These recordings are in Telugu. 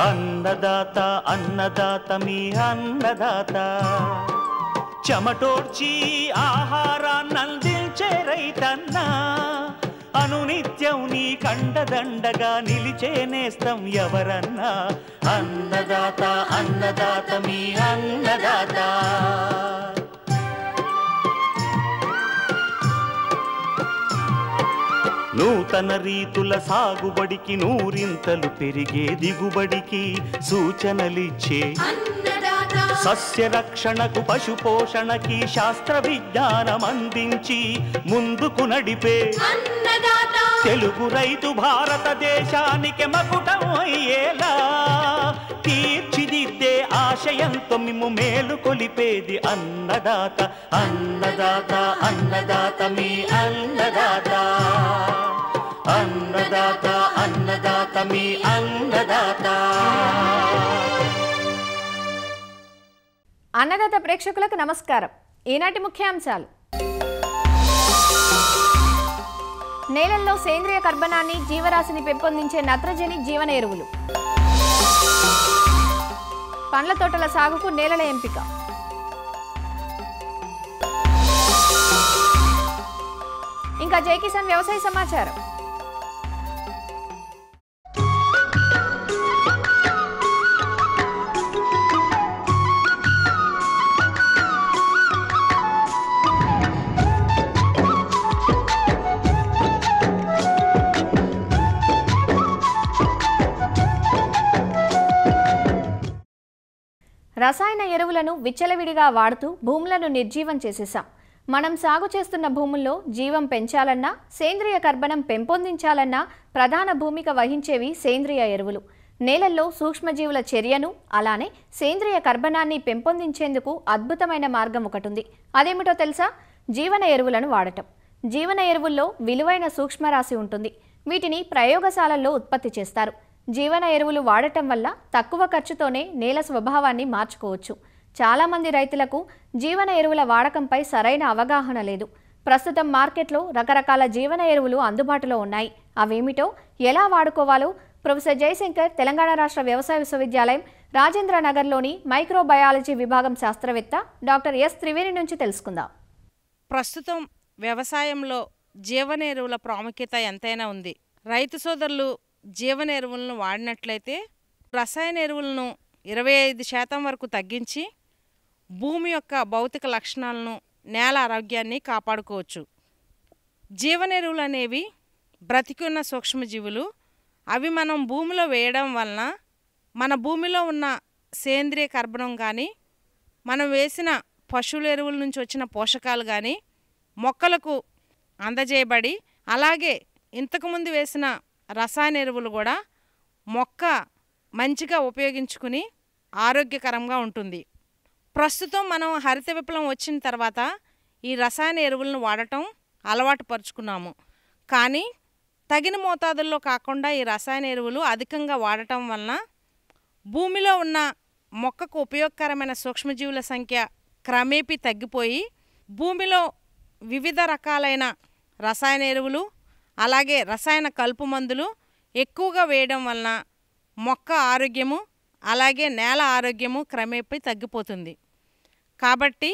అన్నదాత అన్నదాత మీ అన్నదాత చెమటోడ్చి ఆహారాన్నందించే రైతన్నా అనునిత్యం నీ కండదండగా నిలిచే నేస్తం ఎవరన్నా అన్నదాత అన్నదాత మీ అన్నదాత నూతన రీతుల సాగుబడికి నూరింతలు పెరిగే దిగుబడికి సూచనలిచ్చే సస్య రక్షణకు పశు పోషణకి శాస్త్ర విజ్ఞానం అందించి ముందుకు నడిపే తెలుగు రైతు భారతదేశానికి మకుటం అయ్యేలా తీర్చిదిద్దే ఆశయంతో మిమ్ము మేలు కొలిపేది అన్నదాత అన్నదాత అన్నదాత మీ అన్నదాత అన్నదాత అన్నదాత మీ అన్నదాత. అన్నదాత ప్రేక్షకులకు నమస్కారం. ఈనాటి ముఖ్యాంశాలు: నేలల్లో సేంద్రియ కర్బనాన్ని జీవరాశిని పెంపొందించే నత్రజని జీవన ఎరువులు, పండ్ల తోటల సాగుకు నేలల ఎంపిక, ఇంకా జై కిసాన్ వ్యవసాయ సమాచారం. రసాయన ఎరువులను విచ్చలవిడిగా వాడుతూ భూములను నిర్జీవం చేసేసాం. మనం సాగు చేస్తున్న భూముల్లో జీవం పెంచాలన్నా, సేంద్రియ కర్బనం పెంపొందించాలన్నా ప్రధాన భూమిక వహించేవి సేంద్రియ ఎరువులు. నేలల్లో సూక్ష్మజీవుల చర్యను, అలానే సేంద్రియ కర్బనాన్ని పెంపొందించేందుకు అద్భుతమైన మార్గం ఒకటుంది. అదేమిటో తెలుసా? జీవన ఎరువులను వాడటం. జీవన ఎరువుల్లో విలువైన సూక్ష్మరాశి ఉంటుంది. వీటిని ప్రయోగశాలల్లో ఉత్పత్తి చేస్తారు. జీవన ఎరువులు వాడటం వల్ల తక్కువ ఖర్చుతోనే నేల స్వభావాన్ని మార్చుకోవచ్చు. చాలామంది రైతులకు జీవన ఎరువుల వాడకంపై సరైన అవగాహన లేదు. ప్రస్తుతం మార్కెట్లో రకరకాల జీవన ఎరువులు అందుబాటులో ఉన్నాయి. అవేమిటో, ఎలా వాడుకోవాలో ప్రొఫెసర్ జయశంకర్ తెలంగాణ రాష్ట్ర వ్యవసాయ విశ్వవిద్యాలయం రాజేంద్ర నగర్లోని మైక్రోబయాలజీ విభాగం శాస్త్రవేత్త డాక్టర్ ఎస్ త్రివేణి నుంచి తెలుసుకుందాం. ప్రస్తుతం వ్యవసాయంలో జీవన ఎరువుల ప్రాముఖ్యత ఎంతైనా ఉంది. రైతు సోదరులు జీవన ఎరువులను వాడినట్లయితే రసాయన ఎరువులను 25% వరకు తగ్గించి భూమి యొక్క భౌతిక లక్షణాలను, నేల ఆరోగ్యాన్ని కాపాడుకోవచ్చు. జీవన ఎరువులు అనేవి బ్రతికున్న సూక్ష్మజీవులు. అవి మనం భూమిలో వేయడం వలన మన భూమిలో ఉన్న సేంద్రియ కర్బనం కానీ, మనం వేసిన పశువుల ఎరువుల నుంచి వచ్చిన పోషకాలు కానీ మొక్కలకు అందజేయబడి, అలాగే ఇంతకుముందు వేసిన రసాయన ఎరువులు కూడా మొక్క మంచిగా ఉపయోగించుకుని ఆరోగ్యకరంగా ఉంటుంది. ప్రస్తుతం మనం హరిత విప్లవం వచ్చిన తర్వాత ఈ రసాయన ఎరువులను వాడటం అలవాటు పరుచుకున్నాము. కానీ తగిన మోతాదుల్లో కాకుండా ఈ రసాయన ఎరువులు అధికంగా వాడటం వలన భూమిలో ఉన్న మొక్కకు ఉపయోగకరమైన సూక్ష్మజీవుల సంఖ్య క్రమేపీ తగ్గిపోయి భూమిలో వివిధ రకాలైన రసాయన ఎరువులు, అలాగే రసాయన కలుపు మందులు ఎక్కువగా వేయడం వలన మొక్క ఆరోగ్యము, అలాగే నేల ఆరోగ్యము క్రమేపీ తగ్గిపోతుంది. కాబట్టి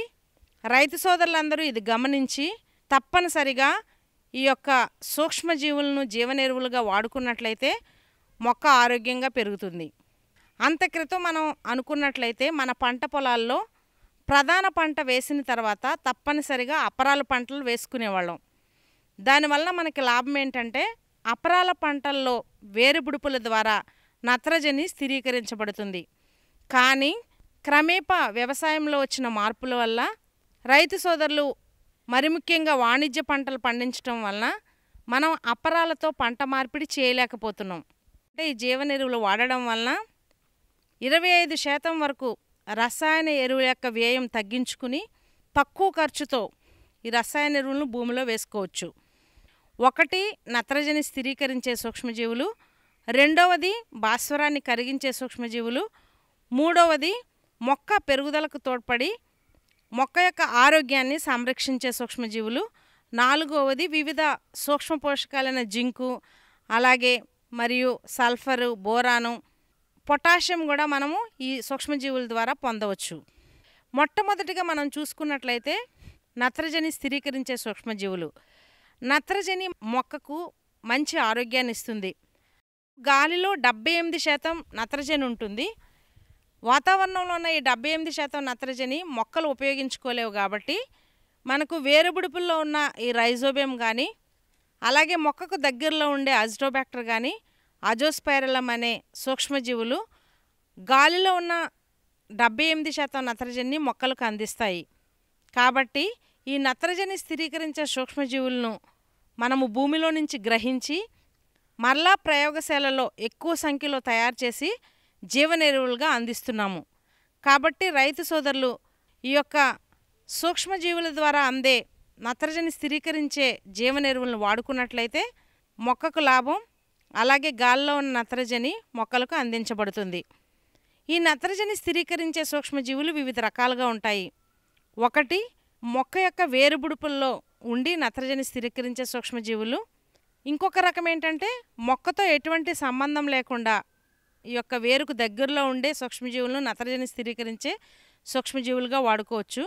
రైతు సోదరులందరూ ఇది గమనించి తప్పనిసరిగా ఈ యొక్క సూక్ష్మజీవులను జీవన ఎరువులుగా వాడుకున్నట్లయితే మొక్క ఆరోగ్యంగా పెరుగుతుంది. అంతక్రితం మనం అనుకున్నట్లయితే మన పంట పొలాల్లో ప్రధాన పంట వేసిన తర్వాత తప్పనిసరిగా అపరాల పంటలు వేసుకునేవాళ్ళం. దానివల్ల మనకి లాభం ఏంటంటే అపరాల పంటల్లో వేరుబుడుపుల ద్వారా నత్రజని స్థిరీకరించబడుతుంది. కానీ క్రమేపా వ్యవసాయంలో వచ్చిన మార్పుల వల్ల రైతు సోదరులు మరి ముఖ్యంగా వాణిజ్య పంటలు పండించడం వలన మనం అపరాలతో పంట మార్పిడి చేయలేకపోతున్నాం. అంటే ఈ జీవన ఎరువులు వాడడం వలన 25% వరకు రసాయన ఎరువుల యొక్క వ్యయం తగ్గించుకుని తక్కువ ఖర్చుతో ఈ రసాయన ఎరువులను భూమిలో వేసుకోవచ్చు. ఒకటి నత్రజని స్థిరీకరించే సూక్ష్మజీవులు, రెండవది భాస్వరాన్ని కరిగించే సూక్ష్మజీవులు, మూడవది మొక్క పెరుగుదలకు తోడ్పడి మొక్క యొక్క ఆరోగ్యాన్ని సంరక్షించే సూక్ష్మజీవులు, నాలుగవది వివిధ సూక్ష్మ పోషకాలైన జింకు, అలాగే మరియు సల్ఫరు, బోరాను, పొటాషియం కూడా మనము ఈ సూక్ష్మజీవుల ద్వారా పొందవచ్చు. మొట్టమొదటిగా మనం చూసుకున్నట్లయితే నత్రజని స్థిరీకరించే సూక్ష్మజీవులు. నత్రజని మొక్కకు మంచి ఆరోగ్యాన్ని ఇస్తుంది. గాలిలో 78% నత్రజని ఉంటుంది. వాతావరణంలో ఉన్న ఈ 78% నత్రజని మొక్కలు ఉపయోగించుకోలేవు. కాబట్టి మనకు వేరుబుడుపుల్లో ఉన్న ఈ రైజోబియం కానీ, అలాగే మొక్కకు దగ్గరలో ఉండే అజిటోబ్యాక్టర్ కానీ, అజోస్పైరిలం అనే సూక్ష్మజీవులు గాలిలో ఉన్న 78% నత్రజనిని మొక్కలకు అందిస్తాయి. కాబట్టి ఈ నత్రజని స్థిరీకరించే సూక్ష్మజీవులను మనము భూమిలో నుంచి గ్రహించి మరలా ప్రయోగశాలలో ఎక్కువ సంఖ్యలో తయారు చేసి జీవనెరువులుగా అందిస్తున్నాము. కాబట్టి రైతు సోదరులు ఈ యొక్క సూక్ష్మజీవుల ద్వారా అందే నత్రజని స్థిరీకరించే జీవనెరువులను వాడుకున్నట్లయితే మొక్కకు లాభం, అలాగే గాల్లో ఉన్న నత్రజని మొక్కలకు అందించబడుతుంది. ఈ నత్రజని స్థిరీకరించే సూక్ష్మజీవులు వివిధ రకాలుగా ఉంటాయి. ఒకటి, మొక్క యొక్క వేరుబుడుపుల్లో ఉండి నత్రజని స్థిరీకరించే సూక్ష్మజీవులు. ఇంకొక రకం ఏంటంటే మొక్కతో ఎటువంటి సంబంధం లేకుండా ఈ యొక్క వేరుకు దగ్గరలో ఉండే సూక్ష్మజీవులను నత్రజని స్థిరీకరించే సూక్ష్మజీవులుగా వాడుకోవచ్చు.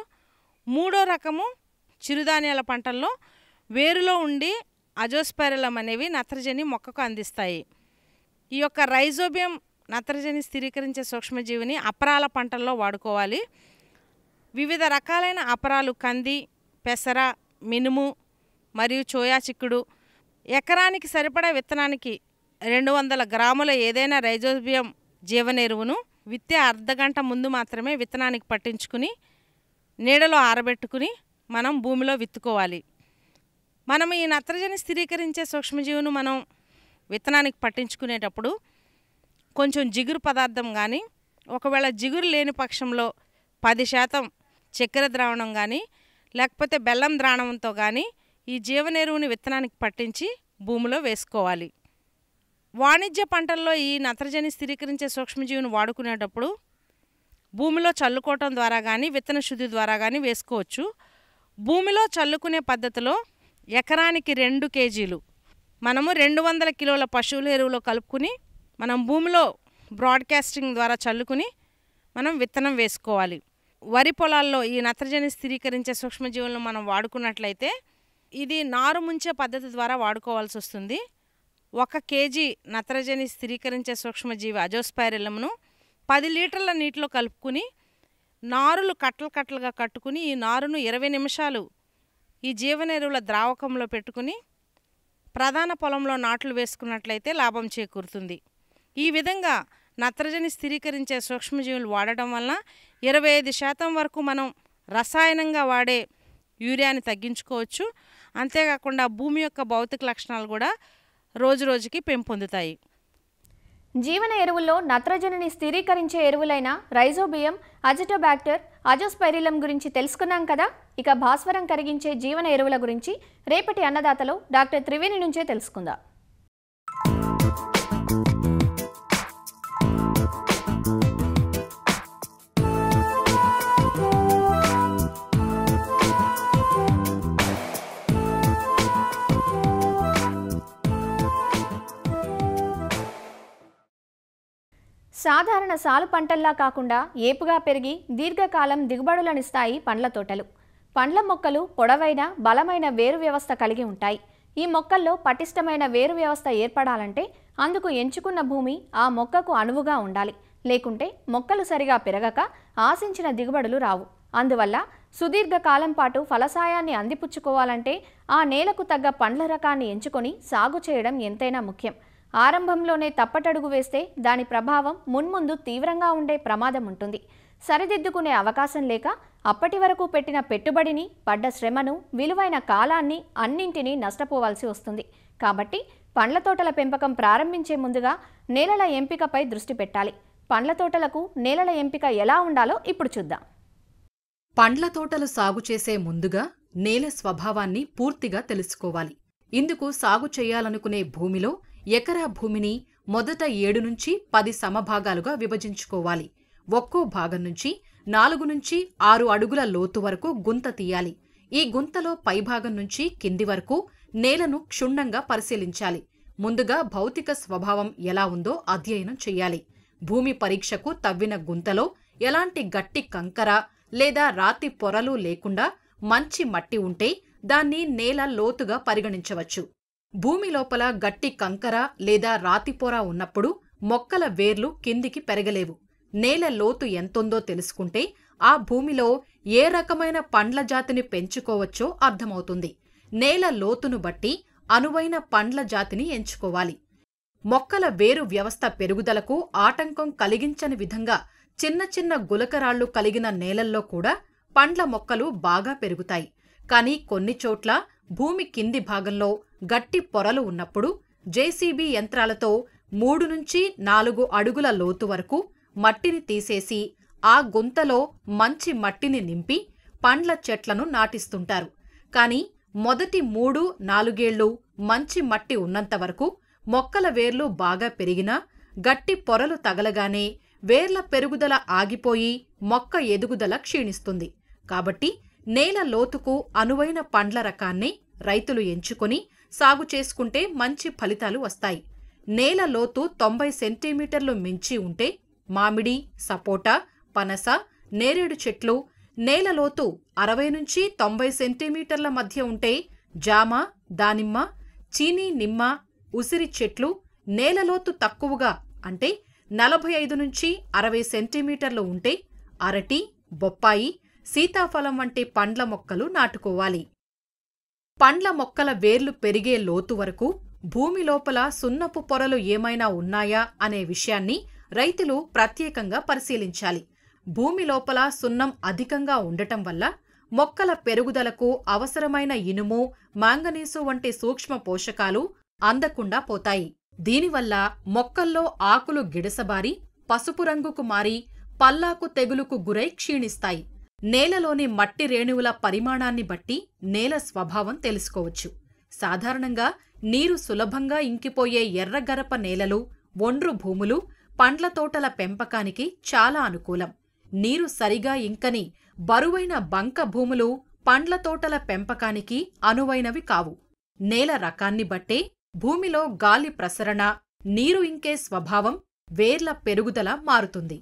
మూడో రకము చిరుధాన్యాల పంటల్లో వేరులో ఉండి అజోస్పైరిలం అనేవి నత్రజని మొక్కకు అందిస్తాయి. ఈ యొక్క రైజోబియం నత్రజని స్థిరీకరించే సూక్ష్మజీవిని అపరాల పంటల్లో వాడుకోవాలి. వివిధ రకాలైన అపరాలు కంది, పెసర, మినుము మరియు చోయా చిక్కుడు ఎకరానికి సరిపడా విత్తనానికి 200 గ్రాముల ఏదైనా రైజోబియం జీవనెరువును విత్తే అర్ధగంట ముందు మాత్రమే విత్తనానికి పట్టించుకుని నీడలో ఆరబెట్టుకుని మనం భూమిలో విత్తుకోవాలి. మనం ఈ నత్రజని స్థిరీకరించే సూక్ష్మజీవును మనం విత్తనానికి పట్టించుకునేటప్పుడు కొంచెం జిగురు పదార్థం కానీ, ఒకవేళ జిగురు లేని పక్షంలో 10% చక్కెర ద్రావణం కానీ లేకపోతే బెల్లం ద్రావణంతో కానీ ఈ జీవనెరువుని విత్తనానికి పట్టించి భూమిలో వేసుకోవాలి. వాణిజ్య పంటల్లో ఈ నత్రజని స్థిరీకరించే సూక్ష్మజీవిని వాడుకునేటప్పుడు భూమిలో చల్లుకోవటం ద్వారా కానీ విత్తన శుద్ధి ద్వారా కానీ వేసుకోవచ్చు. భూమిలో చల్లుకునే పద్ధతిలో ఎకరానికి 2 కేజీలు మనము 200 కిలోల పశువుల ఎరువులో కలుపుకుని మనం భూమిలో బ్రాడ్కాస్టింగ్ ద్వారా చల్లుకుని మనం విత్తనం వేసుకోవాలి. వరి పొలాల్లో ఈ నత్రజని స్థిరీకరించే సూక్ష్మజీవులను మనం వాడుకున్నట్లయితే ఇది నారు ముంచే పద్ధతి ద్వారా వాడుకోవాల్సి వస్తుంది. 1 కేజీ నత్రజని స్థిరీకరించే సూక్ష్మజీవి అజోస్పైరిలంను 10 లీటర్ల నీటిలో కలుపుకుని నారులు కట్టలుగా కట్టుకుని ఈ నారును 20 నిమిషాలు ఈ జీవనెరువుల ద్రావకంలో పెట్టుకుని ప్రధాన పొలంలో నాట్లు వేసుకున్నట్లయితే లాభం చేకూరుతుంది. ఈ విధంగా నత్రజని స్థిరీకరించే సూక్ష్మజీవులు వాడటం వలన 25% వరకు మనం రసాయనంగా వాడే యూరియాని తగ్గించుకోవచ్చు. అంతేకాకుండా భూమి యొక్క భౌతిక లక్షణాలు కూడా రోజురోజుకి పెంపొందుతాయి. జీవన ఎరువుల్లో నత్రజనిని స్థిరీకరించే ఎరువులైన రైజోబియం, అజిటోబ్యాక్టర్, అజోస్పైరిలం గురించి తెలుసుకున్నాం కదా. ఇక భాస్వరం కరిగించే జీవన ఎరువుల గురించి రేపటి అన్నదాతలో డాక్టర్ త్రివేణి నుంచే తెలుసుకుందాం. సాధారణ సాలు పంటల్లా కాకుండా ఏపుగా పెరిగి దీర్ఘకాలం దిగుబడులనిస్తాయి పండ్ల తోటలు. పండ్ల మొక్కలు పొడవైన బలమైన వేరు వ్యవస్థ కలిగి ఉంటాయి. ఈ మొక్కల్లో పటిష్టమైన వేరు వ్యవస్థ ఏర్పడాలంటే అందుకు ఎంచుకున్న భూమి ఆ మొక్కకు అనువుగా ఉండాలి. లేకుంటే మొక్కలు సరిగా పెరగక ఆశించిన దిగుబడులు రావు. అందువల్ల సుదీర్ఘకాలం పాటు ఫలసాయాన్ని అందిపుచ్చుకోవాలంటే ఆ నేలకు తగ్గ పండ్ల రకాన్ని ఎంచుకొని సాగు చేయడం ఎంతైనా ముఖ్యం. ఆరంభంలోనే తప్పటడుగు వేస్తే దాని ప్రభావం మున్ముందు తీవ్రంగా ఉండే ప్రమాదం ఉంటుంది. సరిదిద్దుకునే అవకాశం లేక అప్పటి వరకు పెట్టిన పెట్టుబడిని, పడ్డ శ్రమను, విలువైన కాలాన్ని అన్నింటినీ నష్టపోవాల్సి వస్తుంది. కాబట్టి పండ్ల తోటల పెంపకం ప్రారంభించే ముందుగా నేలల ఎంపికపై దృష్టి పెట్టాలి. పండ్ల తోటలకు నేలల ఎంపిక ఎలా ఉండాలో ఇప్పుడు చూద్దాం. పండ్ల తోటలు సాగు చేసే ముందుగా నేల స్వభావాన్ని పూర్తిగా తెలుసుకోవాలి. ఇందుకు సాగు చేయాలనుకునే భూమిలో ఎకరా భూమిని మొదట 7 నుంచి 10 సమభాగాలుగా విభజించుకోవాలి. ఒక్కో భాగం నుంచి 4 నుంచి 6 అడుగుల లోతు వరకు గుంత తీయాలి. ఈ గుంతలో పైభాగం నుంచి కింది వరకు నేలను క్షుణ్ణంగా పరిశీలించాలి. ముందుగా భౌతిక స్వభావం ఎలా ఉందో అధ్యయనం చెయ్యాలి. భూమి పరీక్షకు తవ్విన గుంతలో ఎలాంటి గట్టి కంకర లేదా రాతి పొరలు లేకుండా మంచి మట్టి ఉంటే దాన్ని నేల లోతుగా పరిగణించవచ్చు. భూమి లోపల గట్టి కంకర లేదా రాతి పొర ఉన్నప్పుడు మొక్కల వేర్లు కిందికి పెరగలేవు. నేల లోతు ఎంతుందో తెలుసుకుంటే ఆ భూమిలో ఏ రకమైన పండ్ల జాతిని పెంచుకోవచ్చో అర్థమవుతుంది. నేల లోతును బట్టి అనువైన పండ్ల జాతిని ఎంచుకోవాలి. మొక్కల వేరు వ్యవస్థ పెరుగుదలకు ఆటంకం కలిగించని విధంగా చిన్న చిన్న గులకరాళ్లు కలిగిన నేలల్లో కూడా పండ్ల మొక్కలు బాగా పెరుగుతాయి. కానీ కొన్ని చోట్ల భూమి కింది భాగంలో గట్టి పొరలు ఉన్నప్పుడు జేసీబీ యంత్రాలతో 3 నుంచి 4 అడుగుల లోతు వరకు మట్టిని తీసేసి ఆ గుంతలో మంచి మట్టిని నింపి పండ్ల చెట్లను నాటిస్తుంటారు. కానీ మొదటి 3-4 ఏళ్లు మంచి మట్టి ఉన్నంతవరకు మొక్కల వేర్లు బాగా పెరిగినా గట్టి పొరలు తగలగానే వేర్ల పెరుగుదల ఆగిపోయి మొక్క ఎదుగుదల క్షీణిస్తుంది. కాబట్టి నేల లోతుకు అనువైన పండ్ల రకాన్ని రైతులు ఎంచుకొని సాగు చేసుకుంటే మంచి ఫలితాలు వస్తాయి. నేల లోతు 90 సెంటీమీటర్లు మించి ఉంటే మామిడి, సపోటా, పనస, నేరేడు చెట్లు, నేల లోతు 60 నుంచి 90 సెంటీమీటర్ల మధ్య ఉంటే జామ, దానిమ్మ, చీనీ నిమ్మ, ఉసిరి చెట్లు, నేల లోతు తక్కువగా అంటే 45 నుంచి 60 సెంటీమీటర్లు ఉంటే అరటి, బొప్పాయి, సీతాఫలం వంటి పండ్ల మొక్కలు నాటుకోవాలి. పండ్ల మొక్కల వేర్లు పెరిగే లోతు వరకు భూమి లోపల సున్నపు పొరలు ఏమైనా ఉన్నాయా అనే విషయాన్ని రైతులు ప్రత్యేకంగా పరిశీలించాలి. భూమి లోపల సున్నం అధికంగా ఉండటం వల్ల మొక్కల పెరుగుదలకు అవసరమైన ఇనుము, మాంగనీసు వంటి సూక్ష్మ పోషకాలు అందకుండా పోతాయి. దీనివల్ల మొక్కల్లో ఆకులు గిడసబారి పసుపు రంగుకు మారి పల్లాకు తెగులుకు గురై క్షీణిస్తాయి. నేలలోని మట్టి రేణువుల పరిమాణాన్ని బట్టి నేల స్వభావం తెలుసుకోవచ్చు. సాధారణంగా నీరు సులభంగా ఇంకిపోయే ఎర్రగరప నేలలు, ఒండ్రు భూములు పండ్ల తోటల పెంపకానికి చాలా అనుకూలం. నీరు సరిగా ఇంకని బరువైన బంక భూములు పండ్ల తోటల పెంపకానికి అనువైనవి కావు. నేల రకాన్ని బట్టే భూమిలో గాలి ప్రసరణ, నీరు ఇంకే స్వభావం, వేర్ల పెరుగుదల మారుతుంది.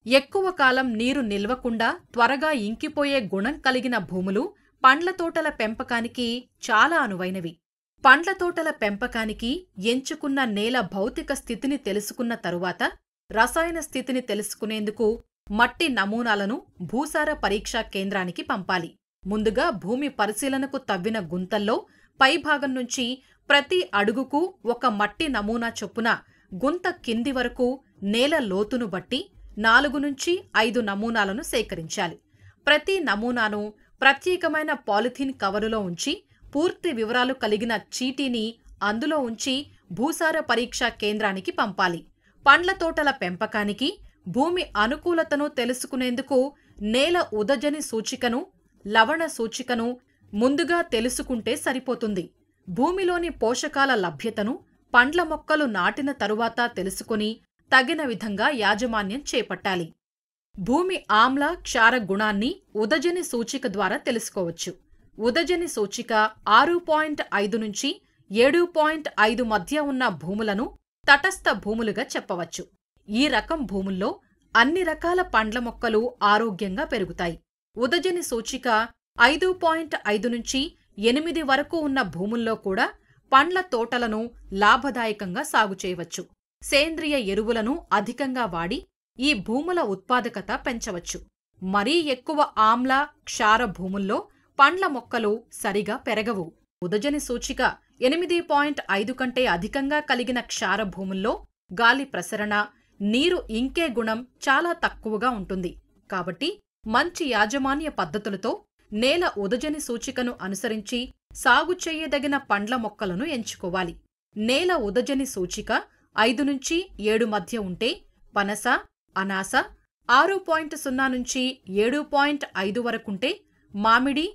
ఎక్కువ కాలం నీరు నిల్వకుండా త్వరగా ఇంకిపోయే గుణం కలిగిన భూములు పండ్ల తోటల పెంపకానికి చాలా అనువైనవి. పండ్ల తోటల పెంపకానికి ఎంచుకున్న నేల భౌతిక స్థితిని తెలుసుకున్న తరువాత రసాయన స్థితిని తెలుసుకునేందుకు మట్టి నమూనాలను భూసార పరీక్షా కేంద్రానికి పంపాలి. ముందుగా భూమి పరిశీలనకు తవ్విన గుంతల్లో పైభాగం నుంచి ప్రతి అడుగుకు ఒక మట్టి నమూనా చొప్పున గుంత కింది వరకు నేల లోతును బట్టి 4 నుంచి 5 నమూనాలను సేకరించాలి. ప్రతి నమూనాను ప్రత్యేకమైన పాలిథీన్ కవరులో ఉంచి పూర్తి వివరాలు కలిగిన చీటీని అందులో ఉంచి భూసార పరీక్షా కేంద్రానికి పంపాలి. పండ్ల తోటల పెంపకానికి భూమి అనుకూలతను తెలుసుకునేందుకు నేల ఉదజని సూచికను, లవణ సూచికను ముందుగా తెలుసుకుంటే సరిపోతుంది. భూమిలోని పోషకాల లభ్యతను పండ్ల మొక్కలు నాటిన తరువాత తెలుసుకుని తగిన విధంగా యాజమాన్యం చేపట్టాలి. భూమి ఆమ్ల, క్షార గుణాన్ని ఉదజని సూచిక ద్వారా తెలుసుకోవచ్చు. ఉదజని సూచిక 6.5 నుంచి 7.5 మధ్య ఉన్న భూములను తటస్థ భూములుగా చెప్పవచ్చు. ఈ రకం భూముల్లో అన్ని రకాల పండ్ల మొక్కలు ఆరోగ్యంగా పెరుగుతాయి. ఉదజని సూచిక 5.5 నుంచి 8 వరకు ఉన్న భూముల్లో కూడా పండ్ల తోటలను లాభదాయకంగా సాగు చేయవచ్చు. సేంద్రియ ఎరువులను అధికంగా వాడి ఈ భూముల ఉత్పాదకత పెంచవచ్చు. మరీ ఎక్కువ ఆమ్ల, క్షార భూముల్లో పండ్ల మొక్కలు సరిగా పెరగవు. ఉదజని సూచిక 8.5 కంటే అధికంగా కలిగిన క్షార భూముల్లో గాలి ప్రసరణ, నీరు ఇంకే గుణం చాలా తక్కువగా ఉంటుంది. కాబట్టి మంచి యాజమాన్య పద్ధతులతో నేల ఉదజని సూచికను అనుసరించి సాగు చేయదగిన పండ్ల మొక్కలను ఎంచుకోవాలి. నేల ఉదజని సూచిక 5 నుంచి 7 మధ్య ఉంటే పనస, అనాస, 6.0 నుంచి 7.5 వరకుంటే మామిడి,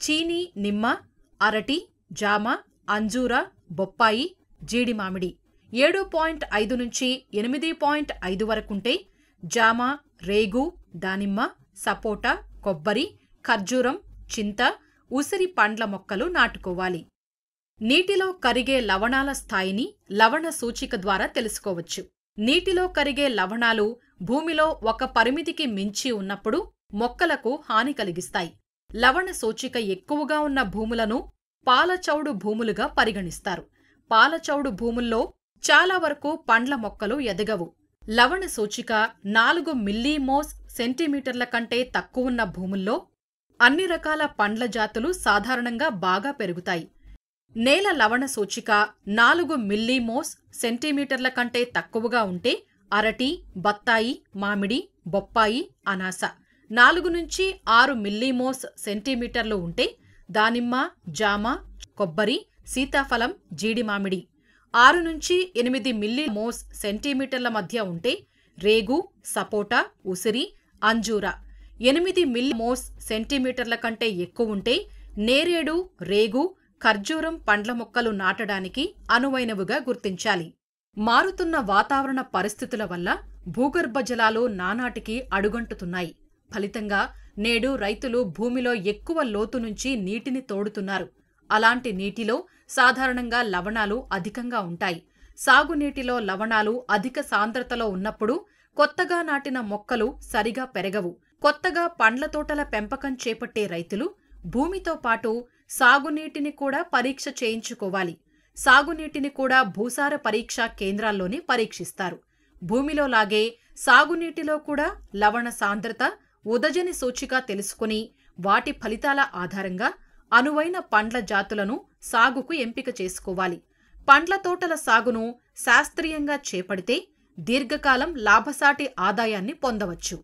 చీనీ నిమ్మ, అరటి, జామ, అంజూర, బొప్పాయి, జీడి మామిడి, 7.5 నుంచి 8.5 వరకుంటే జామ, రేగు, దానిమ్మ, సపోటా, కొబ్బరి, ఖర్జూరం, చింత, ఉసిరి పండ్ల మొక్కలు నాటుకోవాలి. నీటిలో కరిగే లవణాల స్థాయిని లవణ సూచిక ద్వారా తెలుసుకోవచ్చు. నీటిలో కరిగే లవణాలు భూమిలో ఒక పరిమితికి మించి ఉన్నప్పుడు మొక్కలకు హాని కలిగిస్తాయి. లవణ సూచిక ఎక్కువగా ఉన్న భూములను పాలచౌడు భూములుగా పరిగణిస్తారు. పాలచౌడు భూముల్లో చాలా వరకు పండ్ల మొక్కలు ఎదగవు. లవణ సూచిక 4 మిల్లీమోస్ సెంటీమీటర్ల కంటే తక్కువున్న భూముల్లో అన్ని రకాల పండ్ల జాతులు సాధారణంగా బాగా పెరుగుతాయి. నేల లవణ సూచిక 4 మిల్లీమోస్ సెంటీమీటర్ల కంటే తక్కువగా ఉంటే అరటి, బత్తాయి, మామిడి, బొప్పాయి, అనాస. 4 నుంచి 6 మిల్లీమోస్ సెంటీమీటర్లు ఉంటే దానిమ్మ, జామ, కొబ్బరి, సీతాఫలం, జీడి మామిడి. 6 నుంచి 8 మిల్లీమోస్ సెంటీమీటర్ల మధ్య ఉంటే రేగు, సపోటా, ఉసిరి, అంజూర. 8 మిల్లీమోస్ సెంటీమీటర్ల కంటే ఎక్కువుంటే నేరేడు, రేగు, ఖర్జూరం పండ్ల మొక్కలు నాటడానికి అనువైనవిగా గుర్తించాలి. మారుతున్న వాతావరణ పరిస్థితుల వల్ల భూగర్భ జలాలు నానాటికి అడుగంటుతున్నాయి. ఫలితంగా నేడు రైతులు భూమిలో ఎక్కువ లోతు నుంచి నీటిని తోడుతున్నారు. అలాంటి నీటిలో సాధారణంగా లవణాలు అధికంగా ఉంటాయి. సాగునీటిలో లవణాలు అధిక సాంద్రతలో ఉన్నప్పుడు కొత్తగా నాటిన మొక్కలు సరిగా పెరగవు. కొత్తగా పండ్ల తోటల పెంపకం చేపట్టే రైతులు భూమితో పాటు సాగునీటిని కూడా పరీక్ష చేయించుకోవాలి. సాగునీటిని కూడా భూసార పరీక్షా కేంద్రాల్లోనే పరీక్షిస్తారు. భూమిలో లాగే సాగునీటిలో కూడా లవణ సాంద్రత, ఉదజని సూచిక తెలుసుకుని వాటి ఫలితాల ఆధారంగా అనువైన పండ్ల జాతులను సాగుకు ఎంపిక చేసుకోవాలి. పండ్ల తోటల సాగును శాస్త్రీయంగా చేపడితే దీర్ఘకాలం లాభసాటి ఆదాయాన్ని పొందవచ్చు.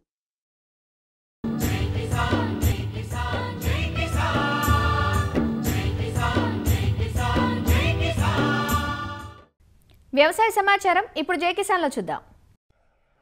వ్యవసాయ సమాచారం ఇప్పుడు జై కిసాన్లో చూద్దాం.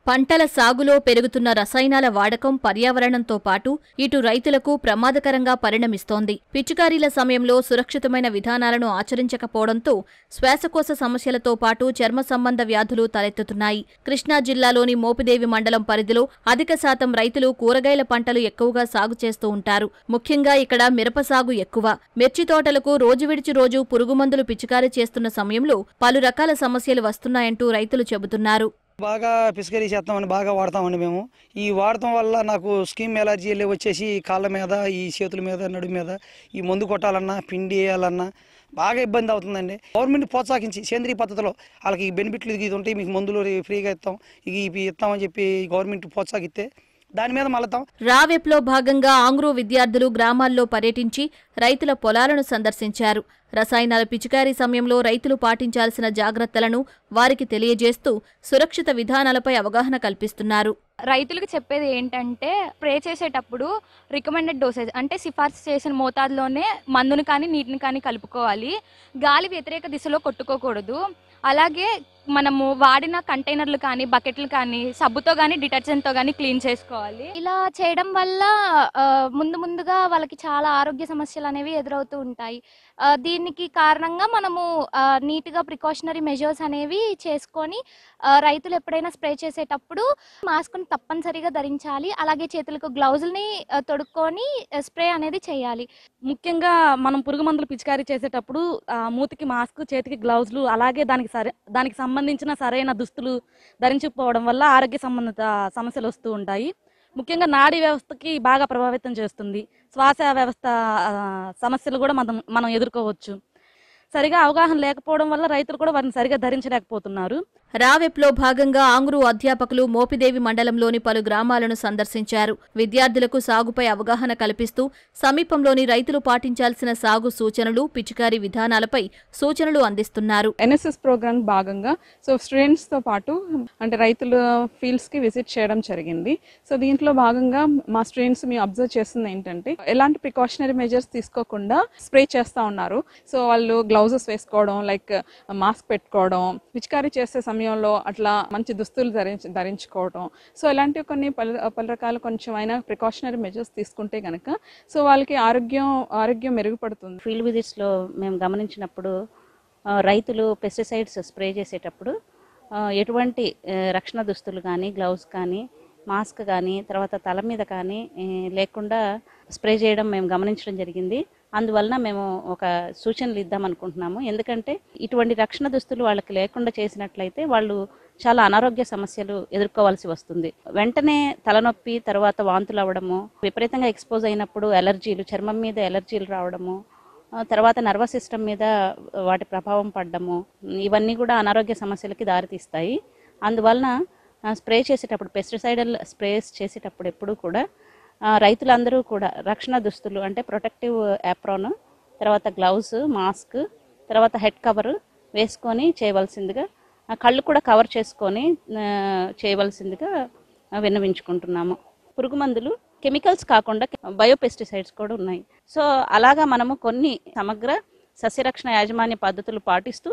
పంటల సాగులో పెరుగుతున్న రసాయనాల వాడకం పర్యావరణంతో పాటు ఇటు రైతులకు ప్రమాదకరంగా పరిణమిస్తోంది. పిచికారీల సమయంలో సురక్షితమైన విధానాలను ఆచరించకపోవడంతో శ్వాసకోశ సమస్యలతో పాటు చర్మ సంబంధ వ్యాధులు తలెత్తుతున్నాయి. కృష్ణా జిల్లాలోని మోపిదేవి మండలం పరిధిలో అధిక శాతం రైతులు కూరగాయల పంటలు ఎక్కువగా సాగు చేస్తూ ఉంటారు. ముఖ్యంగా ఇక్కడ మిరప సాగు ఎక్కువ. మిర్చి తోటలకు రోజు విడిచి రోజు పురుగుమందులు పిచికారీ చేస్తున్న సమయంలో పలు రకాల సమస్యలు వస్తున్నాయంటూ రైతులు చెబుతున్నారు. బాగా పిచికారీ చేస్తామని బాగా వాడతామండి మేము. ఈ వాడటం వల్ల నాకు స్కిన్ ఎలర్జీ వచ్చేసి కాళ్ళ మీద, ఈ చేతుల మీద, నడుము మీద ఈ మందు కొట్టాలన్నా, పిండి వేయాలన్నా బాగా ఇబ్బంది అవుతుందండి. గవర్నమెంట్ ప్రోత్సహించి సేంద్రీయ పద్ధతిలో వాళ్ళకి బెనిఫిట్లు ఇది ఉంటాయి, మీకు మందులు ఫ్రీగా ఇస్తాం, ఇవి ఇస్తామని చెప్పి గవర్నమెంట్ ప్రోత్సహిస్తే దాని మీద మళ్ళతాం. రావెప్లో భాగంగా ఆంగ్రూ విద్యార్థులు గ్రామాల్లో పర్యటించి రైతుల పొలాలను సందర్శించారు. రసాయనాల పిచికారీ సమయంలో రైతులు పాటించాల్సిన జాగ్రత్తలను వారికి తెలియజేస్తూ సురక్షిత విధానాలపై అవగాహన కల్పిస్తున్నారు. రైతులకు చెప్పేది ఏంటంటే, స్ప్రే చేసేటప్పుడు రికమెండెడ్ డోసేజ్ అంటే సిఫార్సు చేసిన మోతాదులోనే మందును కానీ నీటిని కానీ కలుపుకోవాలి. గాలి వ్యతిరేక దిశలో కొట్టుకోకూడదు. అలాగే మనము వాడిన కంటైనర్లు కానీ, బకెట్లు కానీ సబ్బుతో కానీ, డిటర్జెంట్తో కానీ క్లీన్ చేసుకోవాలి. ఇలా చేయడం వల్ల ముందుగా వాళ్ళకి చాలా ఆరోగ్య సమస్యలు అనేవి ఎదురవుతూ ఉంటాయి. దీనికి కారణంగా మనము నీట్గా ప్రికాషనరీ మెజర్స్ అనేవి చేసుకొని రైతులు ఎప్పుడైనా స్ప్రే చేసేటప్పుడు మాస్క్ని తప్పనిసరిగా ధరించాలి. అలాగే చేతులకు గ్లౌజుల్ని తొడుక్కొని స్ప్రే అనేది చేయాలి. ముఖ్యంగా మనం పురుగు మందులు పిచికారీ చేసేటప్పుడు మూతికి మాస్క్, చేతికి గ్లౌజులు, అలాగే దానికి సంబంధించిన సరైన దుస్తులు ధరించకపోవడం వల్ల ఆరోగ్య సంబంధిత సమస్యలు వస్తూ ఉంటాయి. ముఖ్యంగా నాడీ వ్యవస్థకి బాగా ప్రభావితం చేస్తుంది. శ్వాస వ్యవస్థ సమస్యలు కూడా మనం ఎదుర్కోవచ్చు. సరిగా అవగాహన లేకపోవడం వల్ల రైతులు కూడా వారిని సరిగా ధరించలేకపోతున్నారు. రావెప్లో భాగంగా ఆంగ్రూ అధ్యాపకులు మోపిదేవి మండలంలోని పలు గ్రామాలను సందర్శించారు. విద్యార్థులకు సాగుపై అవగాహన కల్పిస్తూ సమీపంలోని రైతులు పాటించాల్సిన సాగు సూచనలు, పిచికారీ విధానాలపై సూచనలు అందిస్తున్నారు. ఎన్ఎస్ఎస్ ప్రోగ్రామ్ భాగంగా స్టూడెంట్స్ తో పాటు అంటే రైతుల ఫీల్డ్స్ కి విజిట్ చేయడం జరిగింది. దీంట్లో భాగంగా మా స్టూడెంట్స్ మేము అబ్జర్వ్ చేస్తుంది ఏంటంటే, ఎలాంటి ప్రికాషనరీ మెజర్స్ తీసుకోకుండా స్ప్రే చేస్తూ ఉన్నారు. వాళ్ళు గ్లౌజెస్ వేసుకోవడం, లైక్ మాస్క్ పెట్టుకోవడం, పిచికారీ చేసే సమయంలో అట్లా మంచి దుస్తులు ధరించుకోవడం. ఇలాంటివి కొన్ని పలు రకాల కొంచెం అయినా ప్రికాషనరీ మెజర్స్ తీసుకుంటే కనుక వాళ్ళకి ఆరోగ్యం మెరుగుపడుతుంది. ఫీల్డ్ విజిట్స్లో మేము గమనించినప్పుడు రైతులు పెస్టిసైడ్స్ స్ప్రే చేసేటప్పుడు ఎటువంటి రక్షణ దుస్తులు కానీ, గ్లౌస్ కానీ, మాస్క్ కానీ, తర్వాత తల మీద కానీ లేకుండా స్ప్రే చేయడం మేము గమనించడం జరిగింది. అందువలన మేము ఒక సూచనలు ఇద్దాం అనుకుంటున్నాము. ఎందుకంటే ఇటువంటి రక్షణ దుస్తులు వాళ్ళకి లేకుండా చేసినట్లయితే వాళ్ళు చాలా అనారోగ్య సమస్యలు ఎదుర్కోవాల్సి వస్తుంది. వెంటనే తలనొప్పి, తర్వాత వాంతులు అవ్వడము, విపరీతంగా ఎక్స్పోజ్ అయినప్పుడు ఎలర్జీలు, చర్మం మీద ఎలర్జీలు రావడము, తర్వాత నర్వస్ సిస్టమ్ మీద వాటి ప్రభావం పడడము, ఇవన్నీ కూడా అనారోగ్య సమస్యలకి దారితీస్తాయి. అందువలన స్ప్రే చేసేటప్పుడు, పెస్టిసైడల్ స్ప్రేస్ చేసేటప్పుడు ఎప్పుడు కూడా రైతులందరూ కూడా రక్షణ దుస్తులు అంటే ప్రొటెక్టివ్ యాప్రాన్, తర్వాత గ్లౌస్, మాస్క్, తర్వాత హెడ్ కవర్ వేసుకొని చేయవలసిందిగా, కళ్ళు కూడా కవర్ చేసుకొని చేయవలసిందిగా విన్నవించుకుంటున్నాము. పురుగు మందులు కెమికల్స్ కాకుండా బయోపెస్టిసైడ్స్ కూడా ఉన్నాయి. సో అలాగా మనము కొన్ని సమగ్ర సస్యరక్షణ యాజమాన్య పద్ధతులు పాటిస్తూ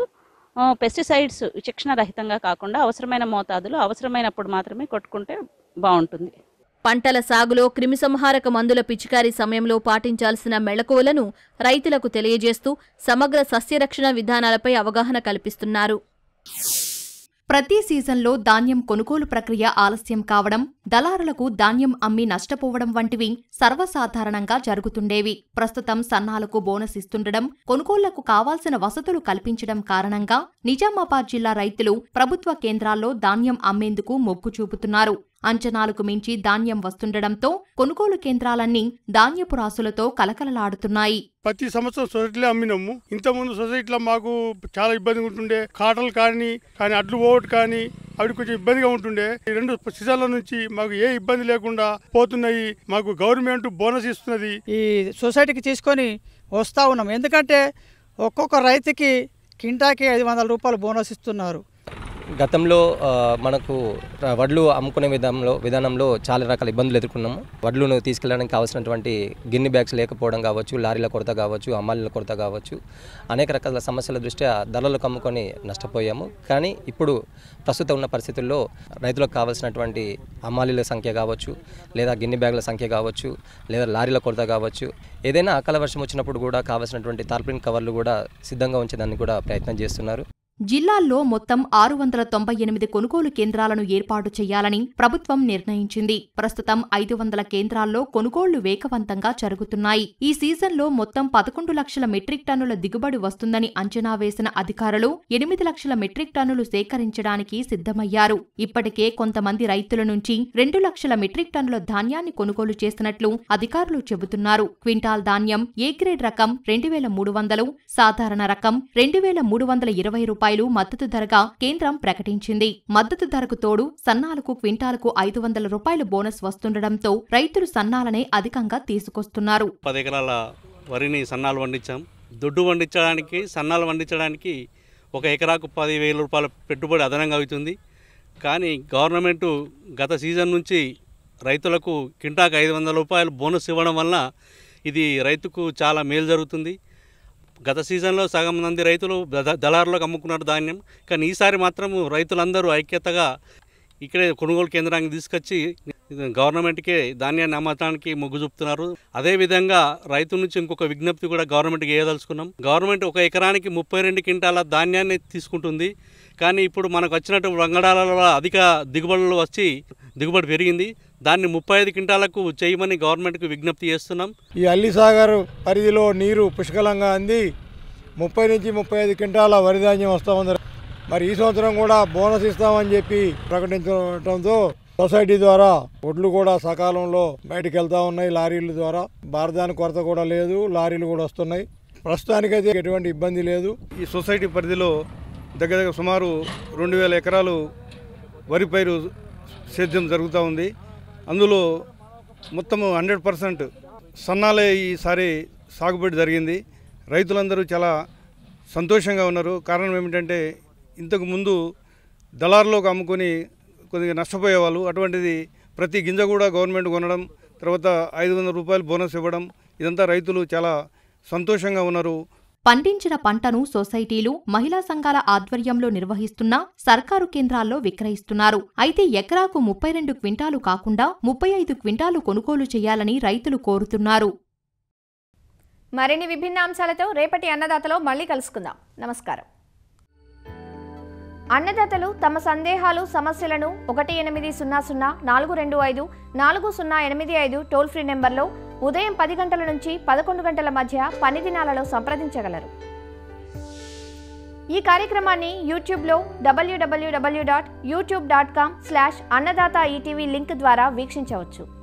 పెస్టిసైడ్స్ విచక్షణ రహితంగా కాకుండా అవసరమైన మోతాదులో అవసరమైనప్పుడు మాత్రమే కొట్టుకుంటే బాగుంటుంది. పంటల సాగులో క్రిమిసంహారక మందుల పిచికారీ సమయంలో పాటించాల్సిన మెళకువలను రైతులకు తెలియజేస్తూ సమగ్ర సస్యరక్షణ విధానాలపై అవగాహన కల్పిస్తున్నారు. ప్రతి సీజన్లో ధాన్యం కొనుగోలు ప్రక్రియ ఆలస్యం కావడం, దళారులకు ధాన్యం అమ్మి నష్టపోవడం వంటివి సర్వసాధారణంగా జరుగుతుండేవి. ప్రస్తుతం సన్నాలకు బోనస్ ఇస్తుండడం, కొనుగోళ్లకు కావాల్సిన వసతులు కల్పించడం కారణంగా నిజామాబాద్ జిల్లా రైతులు ప్రభుత్వ కేంద్రాల్లో ధాన్యం అమ్మేందుకు మొగ్గు చూపుతున్నారు. అంచనాలకు మించి ధాన్యం వస్తుండడంతో కొనుగోలు కేంద్రాలన్నీ ధాన్యపు రాసులతో కలకలలాడుతున్నాయి. ప్రతి సంవత్సరం సొసైటీలో అమ్మినాము. ఇంతకుముందు సొసైటీలో మాకు చాలా ఇబ్బందిగా ఉంటుండే. కాటలు కానీ అడ్లు ఓటు కానీ అవి కొంచెం ఇబ్బందిగా ఉంటుండే. ఈ 2 సీజన్ల నుంచి మాకు ఏ ఇబ్బంది లేకుండా పోతున్నాయి. మాకు గవర్నమెంట్ బోనస్ ఇస్తున్నది. ఈ సొసైటీకి తీసుకొని వస్తూ ఉన్నాం. ఎందుకంటే ఒక్కొక్క రైతుకి కింటాకి 500 రూపాయలు బోనస్ ఇస్తున్నారు. గతంలో మనకు వడ్లు అమ్ముకునే విధానంలో చాలా రకాల ఇబ్బందులు ఎదుర్కొన్నాము. వడ్లను తీసుకెళ్ళడానికి కావాల్సినటువంటి గిన్ని బ్యాగ్స్ లేకపోవడం కావచ్చు, లారీల కొరత కావచ్చు, అమ్మాలీల కొరత కావచ్చు, అనేక రకాల సమస్యల దృష్ట్యా ధరలకు అమ్ముకొని నష్టపోయాము. కానీ ఇప్పుడు ప్రస్తుతం ఉన్న పరిస్థితుల్లో రైతులకు కావాల్సినటువంటి అమ్మాలీల సంఖ్య కావచ్చు, లేదా గిన్ని బ్యాగుల సంఖ్య కావచ్చు, లేదా లారీల కొరత కావచ్చు, ఏదైనా అకాల వర్షం వచ్చినప్పుడు కూడా కావాల్సినటువంటి టార్పాలిన్ కవర్లు కూడా సిద్ధంగా ఉంచేదానికి కూడా ప్రయత్నం చేస్తున్నారు. జిల్లాల్లో మొత్తం 698 కొనుగోలు కేంద్రాలను ఏర్పాటు చేయాలని ప్రభుత్వం నిర్ణయించింది. ప్రస్తుతం 500 కేంద్రాల్లో కొనుగోళ్లు వేగవంతంగా జరుగుతున్నాయి. ఈ సీజన్లో మొత్తం 11 లక్షల మెట్రిక్ టన్నుల దిగుబడి వస్తుందని అంచనా వేసిన అధికారులు 8 లక్షల మెట్రిక్ టన్నులు సేకరించడానికి సిద్ధమయ్యారు. ఇప్పటికే కొంతమంది రైతుల నుంచి 2 లక్షల మెట్రిక్ టన్నుల ధాన్యాన్ని కొనుగోలు చేసినట్లు అధికారులు చెబుతున్నారు. క్వింటాల్ ధాన్యం ఏ గ్రేడ్ రకం 2300, సాధారణ రకం 2320 రూపాయలు మద్దతు ధరగా కేంద్రం ప్రకటించింది. మద్దతు ధరకు తోడు సన్నాలకు క్వింటాలకు 500 రూపాయలు బోనస్ వస్తుండటంతో రైతులు సన్నాలనే అధికంగా తీసుకొస్తున్నారు. 10 ఎకరాల వరిని సన్నాలు పండించాం. దొడ్డు పండించడానికి, సన్నాలు పండించడానికి ఒక ఎకరాకు 10,000 రూపాయల పెట్టుబడి అదనంగా అవుతుంది. కానీ గవర్నమెంట్ గత సీజన్ నుంచి రైతులకు కింటాకు 500 రూపాయలు బోనస్ ఇవ్వడం వల్ల ఇది రైతుకు చాలా మేలు జరుగుతుంది. గత సీజన్లో సగం మంది రైతులు దళారులకు అమ్ముకున్నారు ధాన్యం. కానీ ఈసారి మాత్రం రైతులందరూ ఐక్యతగా ఇక్కడే కొనుగోలు కేంద్రానికి తీసుకొచ్చి గవర్నమెంట్కే ధాన్యాన్ని అమ్మటానికి మొగ్గు చూపుతున్నారు. అదేవిధంగా రైతు నుంచి ఇంకొక విజ్ఞప్తి కూడా గవర్నమెంట్కి వేయదలుచుకున్నాం. గవర్నమెంట్ ఒక ఎకరానికి 32 క్వింటాల ధాన్యాన్ని తీసుకుంటుంది. కానీ ఇప్పుడు మనకు వచ్చినటువంటి వంగడాలలో అధిక దిగుబడులు వచ్చి దిగుబడి పెరిగింది. దాన్ని 35 క్వింటాలకు చేయమని గవర్నమెంట్కి విజ్ఞప్తి చేస్తున్నాం. ఈ అల్లిసాగర్ పరిధిలో నీరు పుష్కలంగా అంది 30 నుంచి 35 క్వింటాల వరి ధాన్యం వస్తూ ఉంది. మరి ఈ సంవత్సరం కూడా బోనస్ ఇస్తామని చెప్పి ప్రకటించడంతో సొసైటీ ద్వారా ఒడ్లు కూడా సకాలంలో బయటకు వెళ్తూ ఉన్నాయి. లారీల ద్వారా భారదాని కొరత కూడా లేదు, లారీలు కూడా వస్తున్నాయి. ప్రస్తుతానికైతే ఎటువంటి ఇబ్బంది లేదు. ఈ సొసైటీ పరిధిలో దగ్గర సుమారు 2000 ఎకరాలు వరి పైరు సేద్యం జరుగుతూ ఉంది. అందులో మొత్తము 100% సన్నాలే ఈసారి సాగుబడి జరిగింది. రైతులందరూ చాలా సంతోషంగా ఉన్నారు. కారణం ఏమిటంటే ఇంతకు ముందు దళారులోకి అమ్ముకొని కొద్దిగా నష్టపోయేవాళ్ళు. అటువంటిది ప్రతి గింజ కూడా గవర్నమెంట్ కొనడం, తర్వాత 500 రూపాయలు బోనస్ ఇవ్వడం, ఇదంతా రైతులు చాలా సంతోషంగా ఉన్నారు. పండించిన పంటను సొసైటీలు, మహిళా సంఘాల ఆధ్వర్యంలో నిర్వహిస్తున్న సర్కారు కేంద్రాల్లో విక్రయిస్తున్నారు. అయితే ఎకరాకు 32 క్వింటాలు కాకుండా 35 క్వింటాలు కొనుగోలు చేయాలని రైతులు కోరుతున్నారు. మరిన్ని విభిన్న అంశాలతో రేపటి అన్నదాతలో మళ్ళీ కలుసుకుందాం. నమస్కారం. అన్నదాతలు తమ సందేహాలు, సమస్యలను 1800-425-4085 టోల్ ఫ్రీ నెంబర్లో ఉదయం 10 గంటల నుంచి 11 గంటల మధ్య పని దినాలలో సంప్రదించగలరు. ఈ కార్యక్రమాన్ని యూట్యూబ్లో www.youtube.com/annadaata ETV లింక్ ద్వారా వీక్షించవచ్చు.